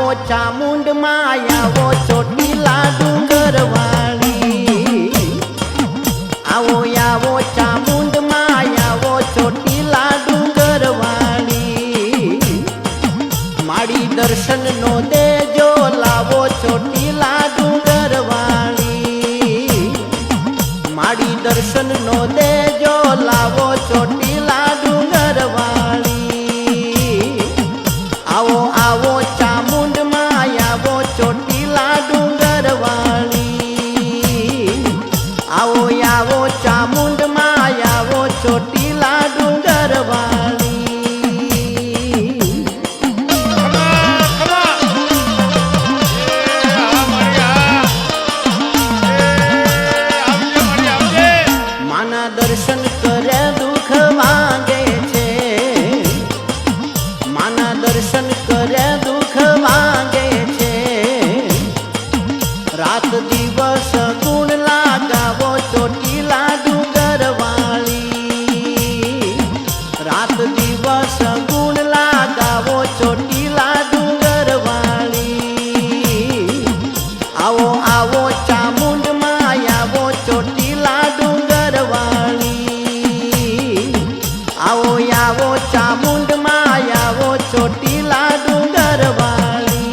આવો ચામુંડ માં આવો ચોટીલા ડુંગર વાળી આવો આવો ચામુંડ માં આવો ચોટીલા ડુંગર વાળી મારી દર્શન નો દેજો લાવો ચોટીલા ડુંગર વાળી મારી દર્શન નો દેજો લાવો ચોટીલા ડુંગર વાળી આવો આવો ચામુંડ માં આવો ચોટીલા ડુંગર વાળી આવો આવો ચામુંડ માં આવો ચોટીલા ડુંગર વાળી માના દર્શન કરે દુઃખ વાગે છે માના દર્શન કરે દુઃખ વાગે છે રાત દિવસ ગુણ લાગાવો ચોટીલા ડુંગર વાળી રાત દિવસ ગુણ લાગાવો ચોટીલા ડુંગર વાળી આવો આવો ચામુંડ માં આવો ચોટીલા ડુંગર વાળી આવો આવો ચામુંડ માં આવો ચોટીલા ડુંગર વાળી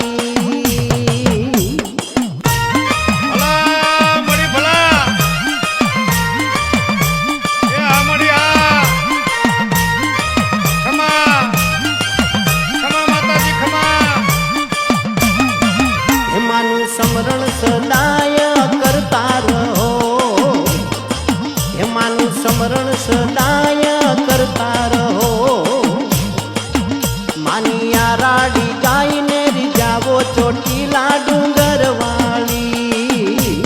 હેમાનું સ્મરણ સદાય કરતા રહો હેમાનું સ્મરણ સદાય કરતા રહો માની આરાડી ગાયને રીજાવો ચોટીલા ડુંગર વાળી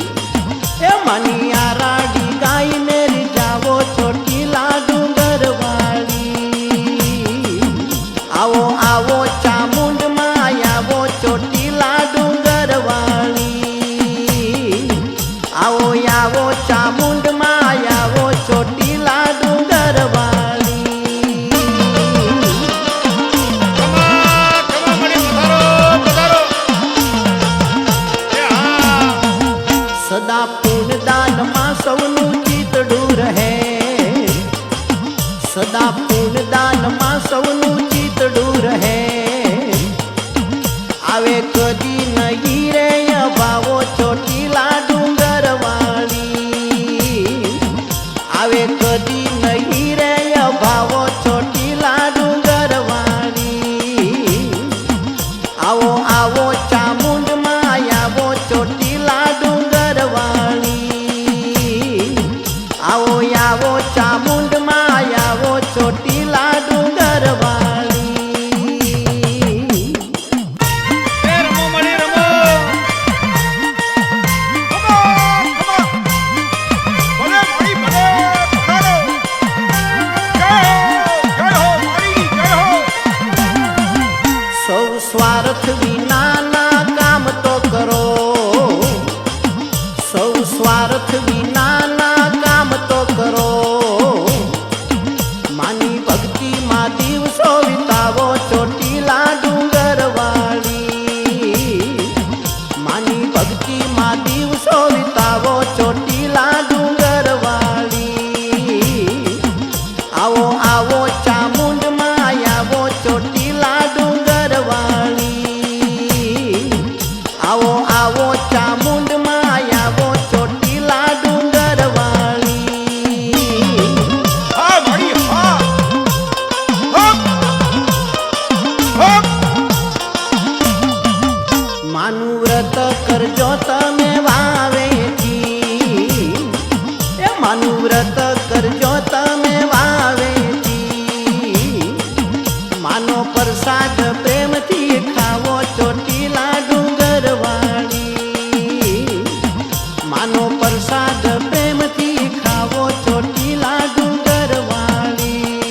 એ માની આરાડી ગાયને રીજાવો ચોટીલા ડુંગર વાળી આવો આવો ચામુંડ માં આવો ચોટીલા ડુંગર વાળી આવો આવો ચામુંડ માં આવો ચોટીલા ડુંગર વાળી સદા પૂર્ણદાન માં સૌનું ચિતડું રહે સદા પૂર્ણદાન માં સૌનું ચિતડું રહે આવે કદી નહીં રે ભાવો ચોટીલા ડુંગર વાળી આવે કદી નહીં રે ભાવો ચોટીલા ડુંગર વાળી આવો આવો ચામુંડ માં આવો ચોટીલા ડુંગર વાળી આવો આવો ચામુંડ માં આવો ચોટીલા ડુંગર વાળી સૌ સ્વાર્થ વિનાના કામ તો કરો સૌ સ્વાર્થ વિનાના કામ તો કરો માની ભક્તિ માં દિવસો વિતાવો ચોટીલા ડુંગર વાળી માની ભક્તિ માં દિવસો વિતાવો ચોટીલા ડુંગર વાળી આવો આવો ચામુંડ માં આવો ચોટીલા ડુંગર વાળી આવો આવો ચામુંડ માં આવો ચોટીલા ડુંગર વાળી માનું વ્રત કરજો તમે વાવેથી એ માનું વ્રત કરજો તમે વાવેથી માનો પ્રસાદ પ્રેમથી ખાવો ચોટીલા ડુંગર વાળી માનો પ્રસાદ પ્રેમથી ખાવો ચોટીલા ડુંગર વાળી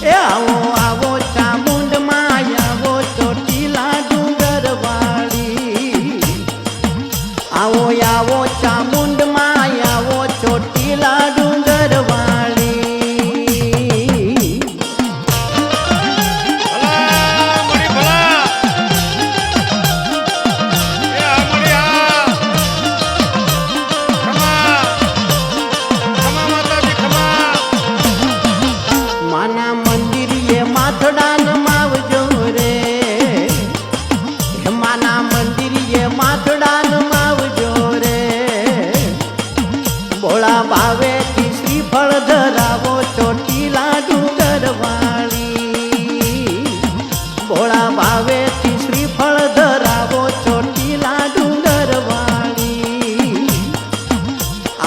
એ આવો આવો ચામુંડ માં આવો ચોટીલા ડુંગર વાળી આવો આવો ચામુંડ માં આવો ચોટીલા ડુંગર વાળી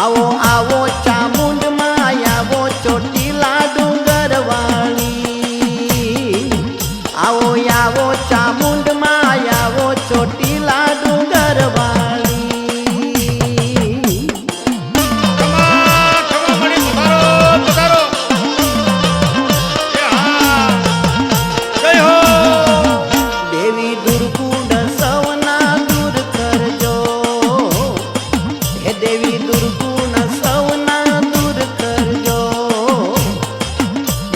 આવો આવો ચામુંડમાં આવો ચોટીલા ડુંગરવાળી આવો આવો ચામુંડમાં આવો ચોટીલા ડુંગરવાળી દેવી દુર્ગુણ સૌના દૂર કરજો હે દેવી દુર્ગુણ સૌના દૂર કરજો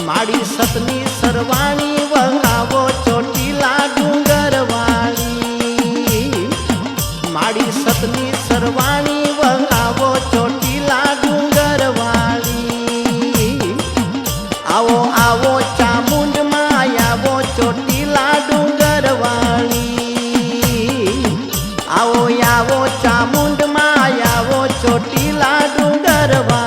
મારી સતની સરવાણી વહાવો ચોટીલા ડુંગરવાળી મારી સતની સરવાણી વહાવો ચોટીલા ડુંગરવાળી આવો આવો ચામુંડમાં આવો ચોટીલા ડુંગરવાળી આવો આવો ચામુંડમાં આવો ચોટીલા ડુંગરવાળી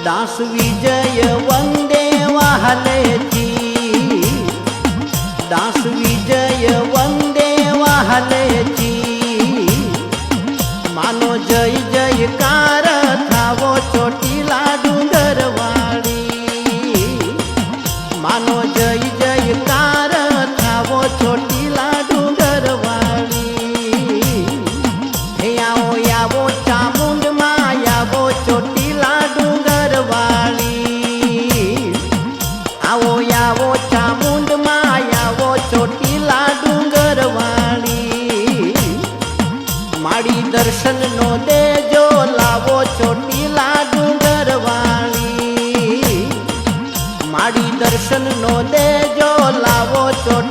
દાસ વિજય વંદે વાહલેજી દાસ વિજય વંદે વાહલેજી માનો જય જયકાર થાવો ચોટીલા ડુંગરવાળી માનો જય જયકાર થાવો ચોટીલા ડુંગરવાળી હે આવો આવો ચામુંડમાં આવો ચોટીલા ડુંગરવાળી આવો આવો ચામુંડમાં આવો ચોટીલા ડુંગરવાળી મારી દર્શનનો દેજો લાવો ચોટીલા ડુંગરવાળી મારી દર્શનનો દેજો લાવો ચોટીલા